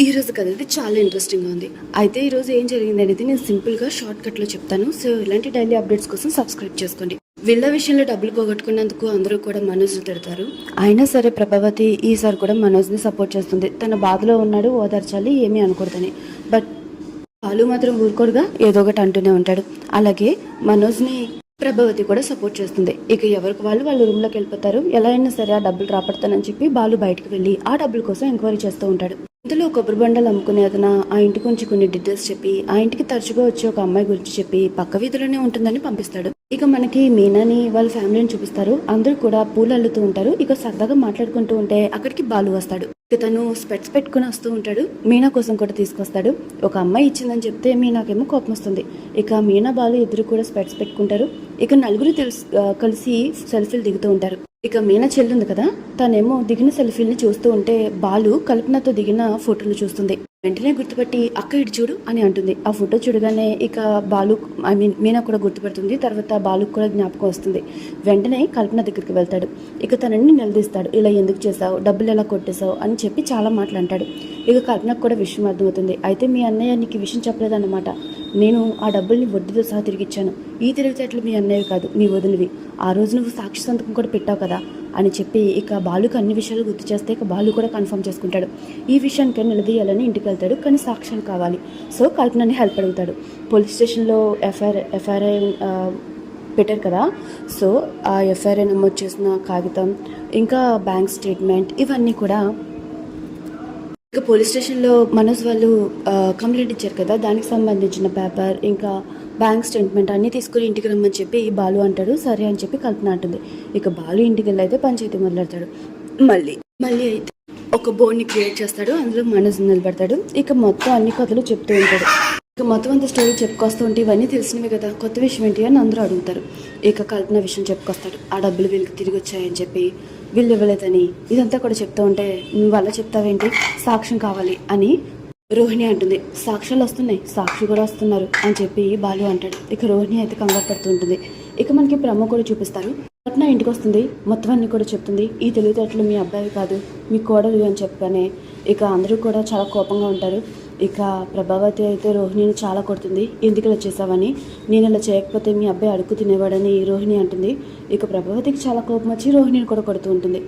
ఈరోజు కథ అయితే చాలా ఇంట్రెస్టింగ్గా ఉంది. అయితే ఈరోజు ఏం జరిగింది అనేది నేను సింపుల్గా షార్ట్ కట్లో చెప్తాను. సో ఇలాంటి డైలీ అప్డేట్స్ కోసం సబ్స్క్రైబ్ చేసుకోండి. వీళ్ళ విషయంలో డబ్బులు పోగొట్టుకున్నందుకు అందరూ కూడా మనోజ్ని తిడతారు. అయినా సరే ప్రభావతి ఈసారి కూడా మనోజ్ని సపోర్ట్ చేస్తుంది. తన బాధలో ఉన్నాడు, ఓదార్చాలి, ఏమీ అనకూడదని. బట్ బాలు మాత్రం ఊరుకోడుగా ఏదో ఒకటి అంటూనే ఉంటాడు. అలాగే మనోజ్ని ప్రభావతి కూడా సపోర్ట్ చేస్తుంది. ఇక ఎవరికి వాళ్ళు రూమ్లోకి వెళ్ళిపోతారు. ఎలా అయినా సరే ఆ డబ్బులు రాబడతానని చెప్పి బాలు బయటకు వెళ్ళి ఆ డబ్బుల కోసం ఎంక్వైరీ చేస్తూ ఉంటాడు. ఇందులో కొబ్బరి బండలు అమ్ముకునే అతను ఆ ఇంటి గురించి కొన్ని డీటెయిల్స్ చెప్పి ఆ ఇంటికి తరచుగా వచ్చి ఒక అమ్మాయి గురించి చెప్పి పక్క వీధిలోనే ఉంటుందని పంపిస్తాడు. ఇక మనకి మీనాని వాళ్ళ ఫ్యామిలీని చూపిస్తారు. అందరూ కూడా పూలు అల్లుతూ ఉంటారు. ఇక సరదాగా మాట్లాడుకుంటూ ఉంటే అక్కడికి బాలు వస్తాడు. ఇక తను స్పెట్స్ పెట్టుకుని వస్తూ ఉంటాడు. మీనా కోసం కూడా తీసుకొస్తాడు. ఒక అమ్మాయి ఇచ్చిందని చెప్తే మీనాకేమో కోపం వస్తుంది. ఇక మీనా బాలు ఇద్దరు కూడా స్పెట్స్ పెట్టుకుంటారు. ఇక నలుగురు కలిసి సెల్ఫీలు దిగుతూ ఉంటారు. ఇక మీనా చెల్లుంది కదా, తనేమో దిగిన సెల్ఫీల్ని చూస్తూ ఉంటే బాలు కల్పనతో దిగిన ఫోటోలు చూస్తుంది. వెంటనే గుర్తుపట్టి అక్క ఇటు చూడు అని అంటుంది. ఆ ఫోటో చూడగానే ఇక బాలు మీనా కూడా గుర్తుపడుతుంది. తర్వాత బాలుకు కూడా జ్ఞాపకం వస్తుంది. వెంటనే కల్పన దగ్గరికి వెళ్తాడు. ఇక తనని నిలదీస్తాడు. ఇలా ఎందుకు చేసావు, డబ్బులు ఎలా కొట్టేశావు అని చెప్పి చాలా మాటలు అంటాడు. ఇక కల్పనకు కూడా విషయం అర్థమవుతుంది. అయితే మీ అన్నయ్య నీకు విషయం చెప్పలేదన్నమాట. నేను ఆ డబ్బుల్ని వడ్డీతో సహా తిరిగిచ్చాను. ఈ తెలివితేటలు మీ అన్నయ్య కాదు, మీ వదిలివి. ఆ రోజు నువ్వు సాక్షి సంతకం కూడా పెట్టావు కదా అని చెప్పి ఇక బాలుకు అన్ని విషయాలు గుర్తు చేస్తే ఇక బాలు కూడా కన్ఫర్మ్ చేసుకుంటాడు. ఈ విషయానికి నిలదీయాలని ఇంటికి వెళ్తాడు. కానీ సాక్ష్యాలు కావాలి. సో కల్పనని హెల్ప్ అడుగుతాడు. పోలీస్ స్టేషన్లో ఎఫ్ఐఆర్ పెట్టారు కదా, సో ఆ ఎఫ్ఐఆర్ నమోదు చేసిన కాగితం, ఇంకా బ్యాంక్ స్టేట్మెంట్, ఇవన్నీ కూడా ఇక పోలీస్ స్టేషన్లో మనోజ్ వాళ్ళు కంప్లైంట్ ఇచ్చారు కదా, దానికి సంబంధించిన పేపర్ ఇంకా బ్యాంక్ స్టేట్మెంట్ అన్నీ తీసుకుని ఇంటికి రమ్మని చెప్పి బాలు అంటాడు. సరే అని చెప్పి కల్పన అంటుంది. ఇక బాలు ఇంటికి వెళ్ళి అయితే పంచాయతీ మొదలెడతాడు. మళ్ళీ అయితే ఒక బోర్డ్ని క్రియేట్ చేస్తాడు. అందులో మనోజ్ నిలబెడతాడు. ఇక మొత్తం అన్ని కథలు చెప్తూ ఉంటాడు. ఇక మొత్తం అంత స్టోరీ చెప్పుకొస్తూ ఉంటే ఇవన్నీ తెలిసినవి కదా, కొత్త విషయం ఏంటి అని అందరూ అడుగుతారు. ఇక కల్పన విషయం చెప్పుకొస్తాడు. ఆ డబ్బులు వీళ్ళకి తిరిగి వచ్చాయని చెప్పి, వీళ్ళు ఇవ్వలేదని, ఇదంతా కూడా చెప్తూ ఉంటే నువ్వు అలా చెప్తావేంటి, సాక్ష్యం కావాలి అని రోహిణి అంటుంది. సాక్ష్యాలు వస్తున్నాయి, సాక్షి కూడా వస్తున్నారు అని చెప్పి బాలు అంటాడు. ఇక రోహిణి అయితే కంగారు పడుతూ ఉంటుంది. ఇక మనకి ప్రమో కూడా చూపిస్తారు. కల్పన ఇంటికి వస్తుంది. మొత్తం అన్ని కూడా చెప్తుంది. ఈ తెలివితేటలు మీ అబ్బాయి కాదు, మీ కోడలు అని చెప్పగానే ఇక అందరూ కూడా చాలా కోపంగా ఉంటారు. ఇక ప్రభావతి అయితే రోహిణిని చాలా కొడుతుంది. ఎందుకు ఇలా చేసావని, నేను ఇలా చేయకపోతే మీ అబ్బాయి అడుగు తినేవాడని రోహిణి అంటుంది. ఇక ప్రభావతికి చాలా కోపం వచ్చి రోహిణిని కూడా కొడుతూ ఉంటుంది.